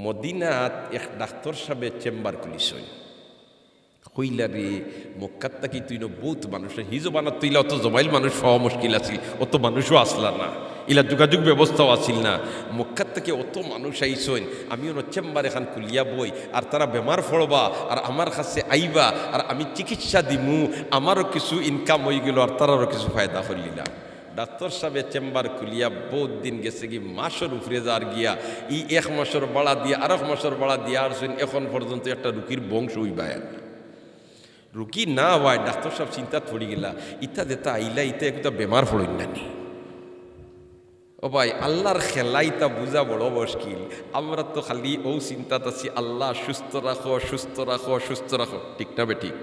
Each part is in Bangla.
মদিনাত এক ডাক্তার সাহেবের চেম্বার খুলিছই কইলা রে মক্কাত থাকি তুই বহুত মানুষ হিজো বানাত তুইলা অত জমাইল মানুষ হওয়া মুশকিল আছিল, অত মানুষও আসলা না, ইলা যোগাযোগ ব্যবস্থাও আছিল না। মক্কাত থেকে অত মানুষ আইসইন, আমিও চেম্বার এখান খুলিয়া বই আর তারা বেমার পড়বা আর আমার কাছে আইবা আর আমি চিকিৎসা দিমু, আমারও কিছু ইনকাম হয়ে গেল আর তারারও কিছু ফায়দা করলিলাম। ডাক্তার সাহেবের চেম্বার খুলিয়া বহুত দিন গেছে কি মাসের উপরে যার গিয়া ই এক মাসের বাড়া দিয়া আর এক মাসের বাড়া দিয়া আর এখন পর্যন্ত একটা রুগীর বংশ হইবায় রুগী না হয়। ডাক্তার সাহেব চিন্তা পড়ি গেলা ইতা দেতা আইলা ইতা একটা বেমার পড়ই নানি। ও ভাই আল্লাহর খেলা ইতা বুঝা বড় মুশকিল। আমরা তো খালি ও চিন্তাত আছি আল্লাহ সুস্থ রাখো সুস্থ রাখো সুস্থ রাখো, ঠিক না বে ঠিক?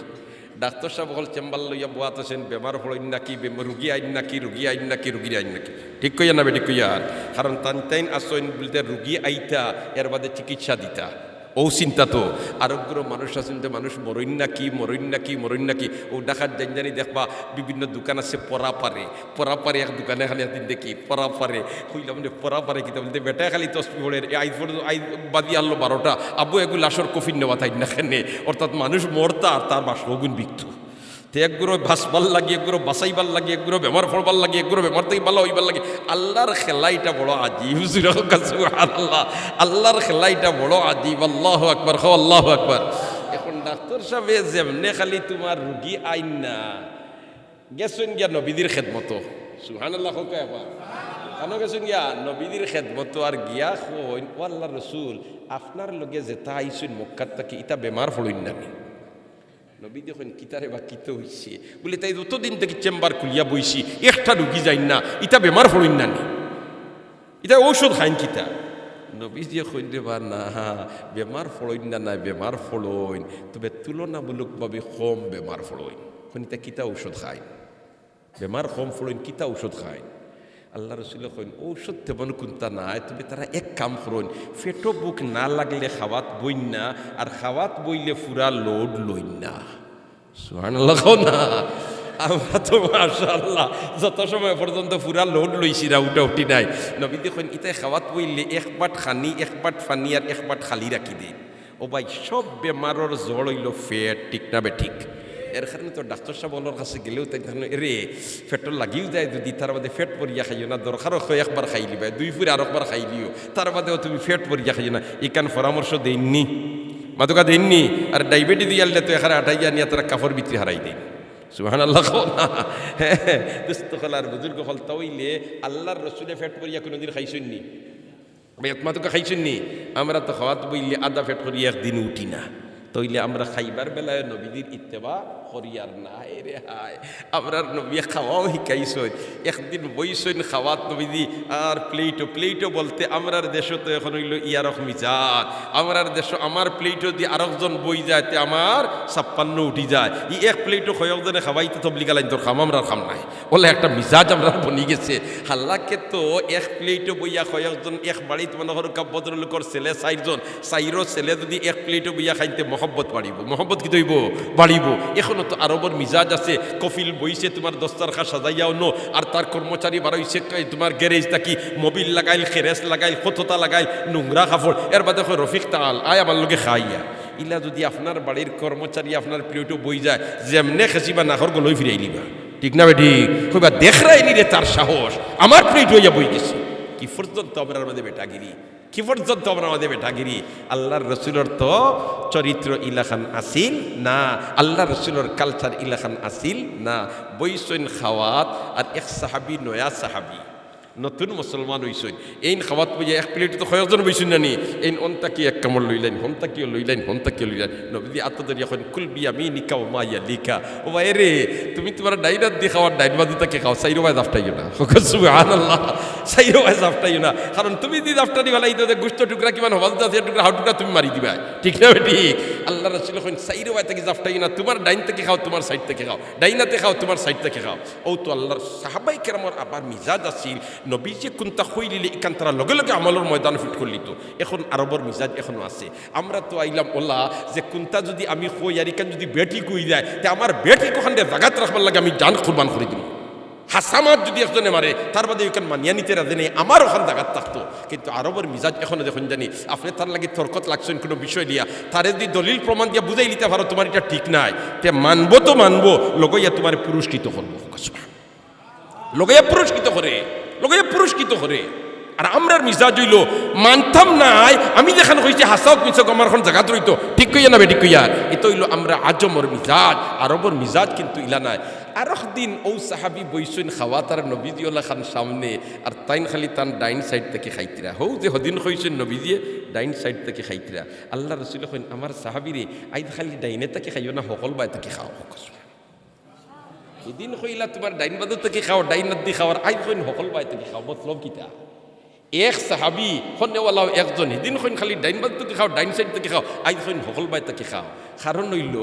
ডাক্তার সাহেব হল চেম্বার লইয়া বোয়াত আছেন বেমার পড়েন নাকি রুগী আইন নাকি রুগী আইন নাকি রুগীর আইন নাকি, ঠিক কইয়া না বে ঠিক কইয়া? কারণ টাইন আসইন বলতে রুগী আইতা এর বাদে চিকিৎসা দিতা ও চিন্তা তো। আরোগ্য মানুষ আছেন যে মানুষ মরইন নাকি মরইন নাকি মরইন নাকি ও ডাকাত জানি দেখবা বিভিন্ন দোকান আছে পরা পারে এক দোকানে খালি একদিন দেখি পরা পারে কইলাম যে পরা পারে কি বলতে বেটা খালি তসবি হলের আই বাদি আনলো 12টা আবু এগুলো লাশর কফিন নেওয়া তাই না খেনে, অর্থাৎ মানুষ মরতা আর তার বাস রগুন বিকতু একগুলো ভাসবার লাগে একগুলো বাসাইবার লাগে একগুলো বেমার পড়বার লাগে একগুলো বেমার থেকে ভালো হইবার লাগে। আল্লাহর খেলাইটা বড় আজিব, আল্লাহ আল্লাহর খেলাইটা বড় আজিব। আল্লাহ আকবার, খাও আল্লাহ আকবার। এখন ডাক্তার সাহেব যেমনে খালি তোমার রুগী আইন না গেছেন গিয়া নবীদের খেদমত, সুবহানাল্লাহ কেন গেছেন গিয়া নবীদের খেদমত আর গিয়া কইন ও আল্লাহর রাসূল আপনার লগে যেটা আইছেন মক্কার থেকে ইটা বেমার পড়ইন না। নবী দেখুন কিতারে বা কিতে হইছে বলে তাই যতদিন থেকে চেম্বার খুলিয়া বইছি একটা রুগী যাই না, ইটা বেমার পড়ইন না নি, ইটা ঔষধ খাইন কিতা? নবী দিয়ে কইন দেবা না বেমার পড়ইন না, না বেমার পড়ইন তবে তুলনামূলকভাবে কম বেমার পড়ইন। তা কিতা ঔষধ খাইন? বেমার কম পড়ইন কিতা ঔষধ খাইন? আল্লাহ রসুল কইন ঔষধ তেমন কোনটা নাই, তবে তারা এক কাম করুন ফেটো বুক না লাগলে খাওয়াত বইন না আর খাওয়াত বইলে পুরা লোড লইন না। সুবহানাল্লাহ না? আমরা তো মাশাআল্লাহ যত সময় পর্যন্ত পুরা লোড লইছি না উঠা উঠি নাই। নবী দেখুন ইতাই খাওয়াত বইলে এক বাট খানি এক বাট ফানি আর এক বাট খালি রাখি দিন। ও ভাই সব বেমারের জড় হইল ফেট, ঠিক না বে ঠিক? এর কারণে তো ডাক্তার সাহেবের কাছে গেলেও তাই রে ফেটর লাগিও যায় যদি তার বাদে ফেট পরিয়া খাইও না, দরকারও একবার খাই লিবা দুই ফুরে আর একবার খাই লিও, তার বাদেও তুমি ফেট পরিয়া খাইও না, এখান পরামর্শ দেননি মাতুকা দেননি। আর ডায়াবেটিস দিয়ালে তো এখানে আটাইয়া নিয়ে তারা কাপড় বিক্রি হারাই দেন। সুবহানাল্লাহ না? হ্যাঁ দুস্থ হলার বুজুর্গ হল তাইলে আল্লাহর রসুলে ফেট পরিয়া কোনোদিন খাইছেননি? মাতুকা খাইছেননি? আমরা তো খাওয়াত বইলে আদা ফেট করিয়া একদিন উঠি না, তইলে আমরা খাইবার বেলায় নবীদের ইত্তেবা করিয়ার নাই রে হায়। আমরা নবী খাওয়াও শিকাইছই, একদিন বইছইন খাওয়াত নবীদি আর প্লেটও বলতে আমরার দেশও তো এখন হইল ইয়ারক মিজাত, আমরার দেশ আমার প্লেটও দিয়ে আরেকজন বই যায় তে আমার 56 উঠি যায়, ই এক প্লেটও কয়েকজনে খাওয়াইতে তবলিগা লাইন তোর খাম আমরা খাম নাই বলে একটা মিজাজ আমরা বনি গেছে। হাল্লাকে তো এক প্লেটও বইয়া কয়েকজন এক বাড়িত মনে করো ভদ্রলোকর ছেলে 4জন, 4 ছেলে যদি এক প্লেটও বইয়া খাইতে মহব্বত বাড়িব, মহব্বত কি দইব বাড়িব। এখনো তো আরবর মিজাজ আছে, কফিল বইছে তোমার দস্তারখা সাজাইয়াও নো আর তার কর্মচারী বাড়াইছে তোমার গ্যারেজ থাকি মোবিল লাগাইল খেরেস লাগাইল খততা লাগাইল নোংরা কাপড়, এর বাদে রফিক তাল আয় আমার লোকে খাইয়া। ইলা যদি আপনার বাড়ির কর্মচারী আপনার প্লেটও বই যায় যেমনে খেসিবা নাখর গলই ফিরাই লিবা, ঠিক না বেটি? কইবা দেখরাই নি রে তার সাহস, আমার প্লেট হইয়া বই গেছে। কি পর্যন্ত আমরা আমাদের বেটাগিরি, কি পর্যন্ত আমরা আমাদের বেটাগিরি? আল্লাহর রসুলের তো চরিত্র ইলাখান আসিল না, আল্লাহ রসুলের কালচার ইলাখান আসিল না। বইসইন খাওয়াত আর এক সাহাবি নয়া সাহাবি নতুন মুসলমান হইসইন এইন খাওয়াত বই এক প্লেট তো কয়েকজন বইসুন নানি এইন অন্তাকি এক কামড় লইলেন হন্তাকিও লইলেন হন্তাকিও লইলেন। নবী আত্মদরি এখন কুলবি আমি নিকা ও মাইয়া লিখা ও ভাই রে তুমি তোমার ডাইনাত দিয়ে খাওয়ার ডাইন বাজু তাকে খাও, সাইরো ভাই জাফটাইও না, সুবহানাল্লাহ সাইরো ভাই জাফটাইও না। কারণ তুমি যদি জাফটানি গলাই তো গোস্ত টুকরা কিমান হবাল আছে টুকরা হাউ টুকরা তুমি মারি দিবা, ঠিক না ঠিক? আল্লাহ রাসূল এখন সাইরো ভাই থেকে জাফটাইও না, তোমার ডাইন থেকে খাও তোমার সাইড থেকে খাও, ডাইনাতে খাও তোমার সাইড থেকে খাও। ও তো আল্লাহর সাহাবাই কেরামর আবার মিজাজ আছিল, নবী যে কোনটা হইলিলে এখান তারা লগে লগে আমলের ময়দান ফিট করলি তো। এখন আরবর মিজাজ এখনো আছে। আমরা তো আইলাম ওলা যে কোনটা যদি আমি কই আর এখান যদি বেটি কই যায় তে আমার বেটি কখন জাগাত রাখবার লাগে আমি জান কুরবান করে দিব, হাসামাত যদি একজনে মারে তার বাদে ওইখান মানিয়া নিতে রাজে নেই, আমার ওখান জায়গাত থাকতো। কিন্তু আরবের মিজাজ এখনো দেখুন জানি, আপনি তার লাগে তর্কত লাগছেন কোনো বিষয় দিয়া, তারে যদি দলিল প্রমাণ দিয়া বুঝাই নিতে পারো তোমার এটা ঠিক নাই, তে মানবো তো মানবো, লগইয়া তোমার পুরস্কৃত করবো, লগইয়া পুরস্কৃত করে, লগইয়া পুরস্কৃত করে। আর আমরার মিজাজ হইল মানতাম নাই, আমি যেখানে কইছি হাসাও মিছক আমার এখন জায়গা রইতো, ঠিক কইয়া না বেঠিক কইয়া, এতো হইল আমরা আজমর মিজাজ। আরবর মিজাজ কিন্তু ইলা নাই। আর একদিন ও সাহাবি বইসইন খাওয়া তার নবীজিওলা খান সামনে, আর তাইন খালি তান ডাইন সাইড থেকে খাইতিরা, হৌ যে হদিন কইছেন নবীজিয়ে ডাইন সাইড থেকে খাইতিরা। আল্লাহ রসুল কইন আমার সাহাবিরে আইদ খালি ডাইনে থেকে খাইও না, সকল বাই থেকে খাও। এদিন কইলা তোমার ডাইন বাদর থেকে খাও, ডাইন দি খাওয়ার, আইদ কইন সকল বাই থেকে খাও, মতলব কিতা? এক সাহাবি হন্যওয়ালাও একজন, এদিন কইন খালি ডাইন বাদ থেকে খাও, ডাইন সাইড থেকে খাও, আইদ কইন সকল বাই থেকে খাও। কারণ হইল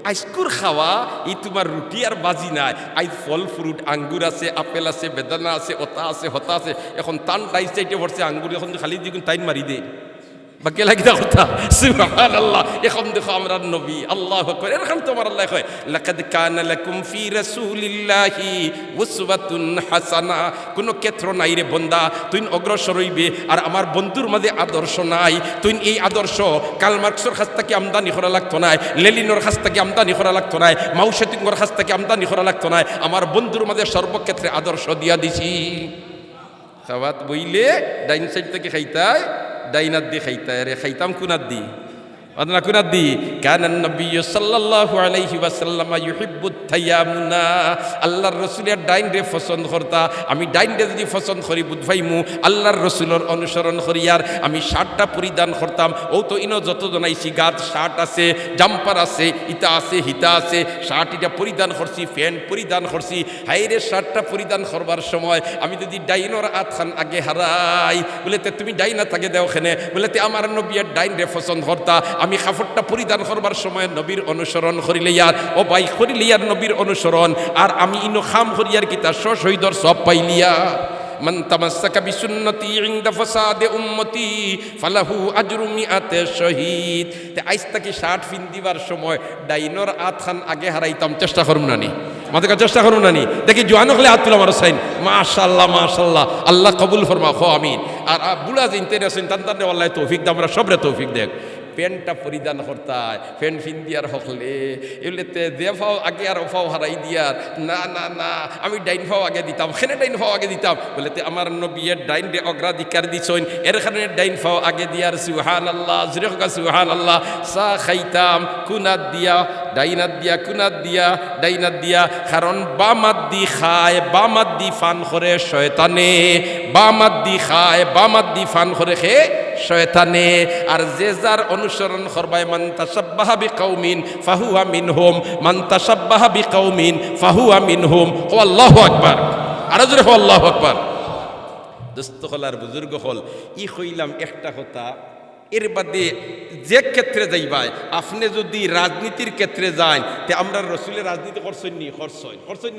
আইসকুর খাওয়া এই তোমার রুটি আর বাজি নাই, আইজ ফল ফ্রুট আঙ্গুর আছে, আপেল আছে, বেদানা আছে, ওতা আছে, হতা আছে। এখন টান ডাইস সাইডে পড়ছে আঙ্গুর, এখন খালি দেখুন টাইন মারি দে বা কেলা কিতা কথা, সুবহানাল্লাহ। এখন দেখো আমরা নবী, আল্লাহু আকবার, এরকম তোমার আল্লাহ কয় লাকাদ কানা লাকুম ফি রাসূলিল্লাহি উসওয়াতুন হাসানা। কোন ক্ষেত্র নাই রে বন্দা তুই অগ্রসর হইবে আর আমার বন্ধুর মাঝে আদর্শ নাই। তুই এই আদর্শ কার্ল মার্কসের কাছ থেকে আমদানি করা লাগতো না, লেনিনের কাছ থেকে আমদানি করা লাগতো না, মাও সেতুংয়ের কাছ থেকে আমদানি করা লাগতো না। আমার বন্ধুর মাঝে সর্বক্ষেত্রে আদর্শ দিয়া দিছি। খাওয়াত বইলে ডাইন সাইড থেকে খাইতায়, ডাইনাত দি খাইতায়, রে খাইতাম কুনাত দি, আদনা কুনাত দি। কানান নবী সাল্লাল্লাহু আলাইহি ওয়াসাল্লাম ইউহিব্বুত তায়ামুনা। আল্লাহর রাসূলের ডাইন রে পছন্দ করতা। আমি ডাইন রে যদি পছন্দ করি বুঝাইমু আল্লাহর রাসূলের অনুসরণ করিয়ার আমি শার্টটা পরিধান করতাম। ও তো ইনো যত জনাইছি গাত শার্ট আছে, জাম্পার আছে, ইতা আছে, হিতা আছে, শার্ট এটা পরিধান করছি, প্যান্ট পরিধান করছি। হাইরে শার্টটা পরিধান করবার সময় আমি যদি ডাইনর আতখান আগে হারাই, বলেতে তুমি ডাইনা থাকে দেও খেনে, বলেতে আমার নবীর ডাইন রে পছন্দ করতা। আমি কাপড়টা পরিধান করবার সময় নবীর অনুসরণ করিলে ইয়ার, ও ভাই করিলে ইয়ার নবীর অনুসরণ, আর আমি ইনো খাম করিয়ার কিতা শহীদর সব পাইলিয়া। মান তামাসসাকা বিসুন্নতি ইনদা ফাসাদে উম্মতি ফালাহু আজরু মিআতে শহীদ। তে আইস্তাকি শার্ট ফিন দিবার সময় ডাইনর আতখান আগে হারাইতাম, চেষ্টা করুম নানি, আমাদের কাছে চেষ্টা করুন নানি। দেখি জোয়ান হলে হাত তুলা মারো সাইন, মাশাআল্লাহ মাশাআল্লাহ, আল্লাহ কবুল ফরমা, খো আমিন। আর বুড়া জিনতে আছেন তান্তানে আল্লাহ তৌফিক দে, আমরা সবরে তৌফিক দেখ। প্যান্টটা পরিধান করতায়, প্যান্ট ফিন দিয়ার হকলে এগুলোতে দে ফাও আগে আর ফাও হারাই দিয়ার, না না না আমি ডাইন ফাও আগে দিতাম, খেনে ডাইন ফাও আগে দিতাম, বলেতে আমার নবীর ডাইন রে অগ্রাধিকার দিছইন, এরখানে ডাইন ফাও আগে দিয়ার। সুবহানাল্লাহ, জুরে হোক সুবহানাল্লাহ। চা খাইতাম কুনাত দিয়া, ডাইনাত দিয়া, কুনাত দিয়া, ডাইনাত দিয়া। কারণ বামাত দি খায়, বামাত দি ফান করে শয়তানে, বামাত দি খায়, বামাত দি ফান করে খে শয়তানে। আর যে যার অনুসরণ করবায়, মান তাশাব্বাহা বিকাউমিন ফাহুয়া মিনহুম, মান তাশাব্বাহা বিকাউমিন ফাহুয়া মিনহুম। ও আল্লাহু আকবার, আর জোরে হো আল্লাহু আকবার। দোস্ত হল আর বুজুর্গ হল, ই কইলাম একটা কথা। এর বাদে যে ক্ষেত্রে যাইবাই, আপনি যদি রাজনীতির ক্ষেত্রে যান, তে আমরা রসুলের রাজনীতি করছেন নি,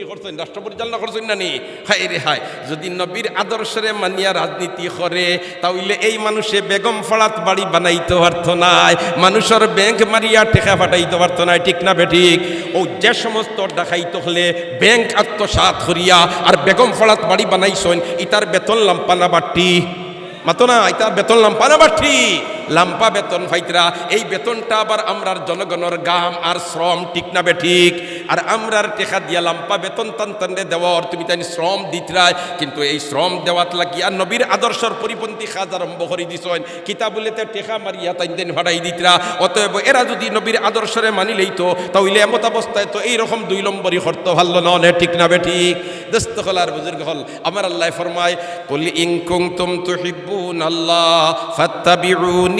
করছেন রাষ্ট্র পরিচালনা করছেন না নি? হায় রে হায়, যদি নবীর আদর্শরে মানিয়া রাজনীতি করে, তাহলে এই মানুষে বেগম ফড়াত বাড়ি বানাইতে পারত নাই, মানুষের ব্যাংক মারিয়া টেকা ফাটাইতে পারত নাই, ঠিক না বেঠিক? ও যে সমস্ত ডাকাইতে হলে ব্যাংক আত্মসাৎ করিয়া আর বেগম ফড়াত বাড়ি বানাইছেন, ইতার বেতন লাম্পানা বাট্টি মাতো না, ইতার বেতন লাম্পানা বাট্টি, লাম্পা বেতন ফাইতরা। এই বেতনটা আবার আমরার জনগণের গাম আর শ্রম, ঠিক না বেঠিক? আর আমরার টেকা দিয়া লাম্পা বেতন তান্তান্ডে দেওয়ার তুমি তাই শ্রম দিতরায়, কিন্তু এই শ্রম দেওয়াত লাগিয়া নবীর আদর্শর পরিপন্থী কাজ আরম্ভ করে দিছেন, কিতাবুলেতে টেকা মারিয়া তাই দেন ভাড়াই দিতরা। অতএব এরা যদি নবীর আদর্শরে মানি লইতো, তাহলে এমত অবস্থায় তো এইরকম 2 নম্বরই করতে ভালো নয়, ঠিক না বেঠিক? দোস্ত হল আর বুজুর্গ হল, আমার আল্লাহ ফরমায় কুল ইন কুনতুম তুহিব্বুনাল্লাহ ফাত্তাবিউনি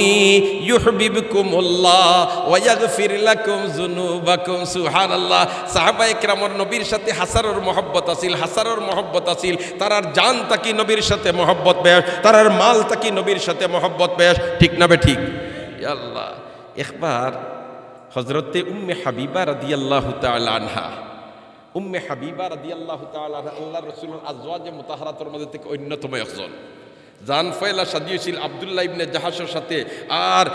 ইউহিব্বুকুমুল্লাহ ওয়া ইয়াগফির লাকুম যুনুবাকুম। সুবহানাল্লাহ। সাহাবায়ে কেরামর নবীর সাথে হাসারর মহব্বত আছিল, হাসারর মহব্বত আছিল। তারার জান তাকি নবীর সাথে মহব্বত বেশ, তারার মাল তাকি নবীর সাথে মহব্বত বেশ, ঠিক না বেঠিক? ইয়া আল্লাহ। একবার হযরতে উম্মে হাবিবা রাদিয়াল্লাহু তাআলা আনহা, উম্মে হাবিবা রাদিয়াল্লাহু তাআলা আনহা আল্লাহর রাসূলের আজওয়াজে মুতাহহারাতের মধ্যে থেকে অন্যতম একজন, জান ফয়লা শাদি হয়েছিল আব্দুল্লাহ ইবনে জাহাসের সাথে, আর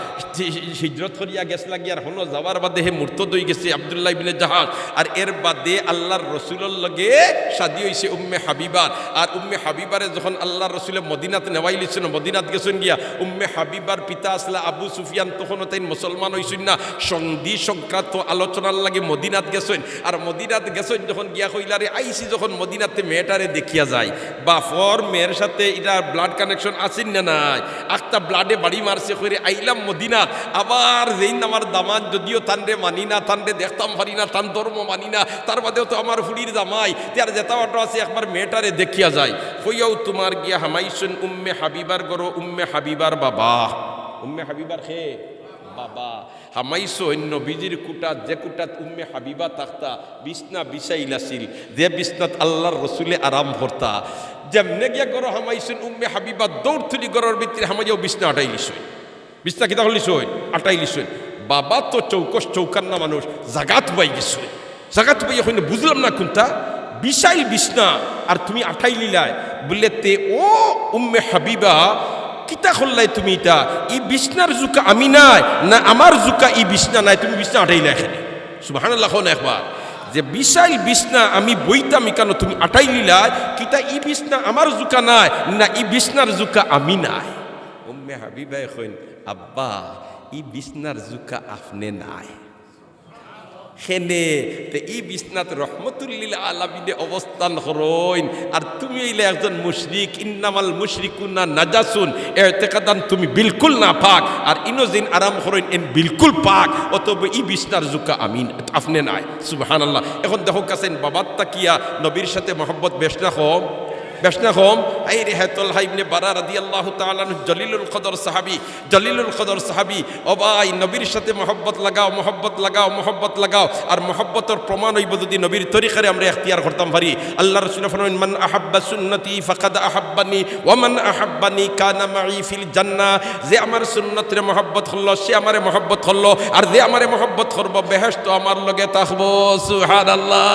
হিজরত করিয়া গেছলা গিয়ার হলো যাওয়ার বাদে হে মুরতদ হয়ে গেছে আব্দুল্লাহ ইবনে জাহাস। আর এর বাদে আল্লাহর রসুলের লগে শাদি হয়েছে উম্মে হাবিবার। আর উম্মে হাবিবারে যখন আল্লাহর রসুলে মদিনাতে নেওয়াই লিছিল, মদিনাত গেছেন গিয়া উম্মে হাবিবার পিতা আসলা আবু সুফিয়ান, তখনও তাই মুসলমান হয়েছেন না, সন্ধি সংক্রান্ত আলোচনার লাগে মদিনাত গেছেন। আর মদিনাত গেছেন যখন গিয়া কইলারে আইসি যখন মদিনাতে মেয়েটারে দেখিয়া যায়, বাপর মেয়ের সাথে এটা ব্লাড কানেকশন আছেন না নাই, একটা ব্লাডে বাড়ি মারছে করে আইলাম মদিনাত। আবার যেই আমার দামান, যদিও তানরে মানি না, তানরে দেখতাম পারি না, তান ধর্ম মানি না, তার বাদেও তো আমার ফুড়ির জামাই, তার যেতাওয়াটা আছে একবার মেয়েটারে দেখিয়া যায়। হইয়াও তোমার গিয়া হামাইছেন উম্মে হাবিবার গরো, উম্মে হাবিবার বাবা, উম্মে হাবিবার খে বাবা হামাইছো নবীজির কুটাত, যে কুটাত উম্মে হাবিবা থাকতা বিছনা বিছাইল আছিল, যে বিছনাত আল্লাহর রসুলে আরাম করতা, যেমনে গিয়া গরো হামাইছেন উম্মে হাবিবা দৌড় তুলি গরর ভিতরে হামাইয়াও বিছনা আটাইলিছই, বিছনা কিতা হলিছই আটাইলিছই। বাবা তো চৌকস চৌকান্না মানুষ, জাগাত পাই গেছই, জাগাত পাই এখন বুঝলাম না কোনটা বিশাইল বিছনা আর তুমি আটাইলিলাই বললে তে ও উম্মে হাবিবা কিতা করলাই তুমি, এটা এই বিছনার জুকা আমি নাই না আমার জুকা এই বিছনা নাই, তুমি বিছনা আটাইলা এখানে সুবহানাল্লাহ না একবার, যে বিশাল বিছনা আমি বইতাম কেন তুমি আটাইলিলা, কিতা এই বিছনা আমার জুকা নাই না এই বিছনার জুকা আমি নাই। উম্মে হাবিবা এখন আব্বা এই বিছনার জুকা আপনি নাই খেনে এই বিছনাত রহমতুল্লিল আলামিনে অবস্থান করইন, আর তুমি এইলে একজন মুশরিক, ইন্নামাল মুশরিকুনা নাজাসুন ইতিকাদান, তুমি বিলকুল না পাক, আর ইনোজিন আরাম করইন এন বিলকুল পাক, অতএব এই বিছনার জুকা আমিন আপনি নাই সুবহানাল্লাহ। এখন দেখো কাছেন বাবার তাকিয়া নবীর সাথে মহব্বত বেশনা কম, বেশনা কম। এই রে হেতল হাইবনে বারা রাদিয়াল্লাহু তাআলা জলিলুল কদর সাহাবী, জলিলুল কদর সাহাবী, ও ভাই নবীর সাথে মহব্বত লাগাও, মহব্বত লাগাও, মহব্বত লাগাও। আর মহব্বতের প্রমাণ হইব যদি নবীর তরিকারে আমরা ইখতিয়ার করতাম পারি। আল্লাহ রাসূল ফরমায়েন মান আহাব্বা সুন্নতি ফাকাদ আহাব্বানি ওয়া মান আহাব্বানি কানা মাই ফিল জান্নাহ, যে আমার সুন্নতরে মহব্বত করলো সে আমারে মহব্বত করলো, আর যে আমারে মহব্বত করব বেহেশত আমার লগে থাকবো সুবহানাল্লাহ।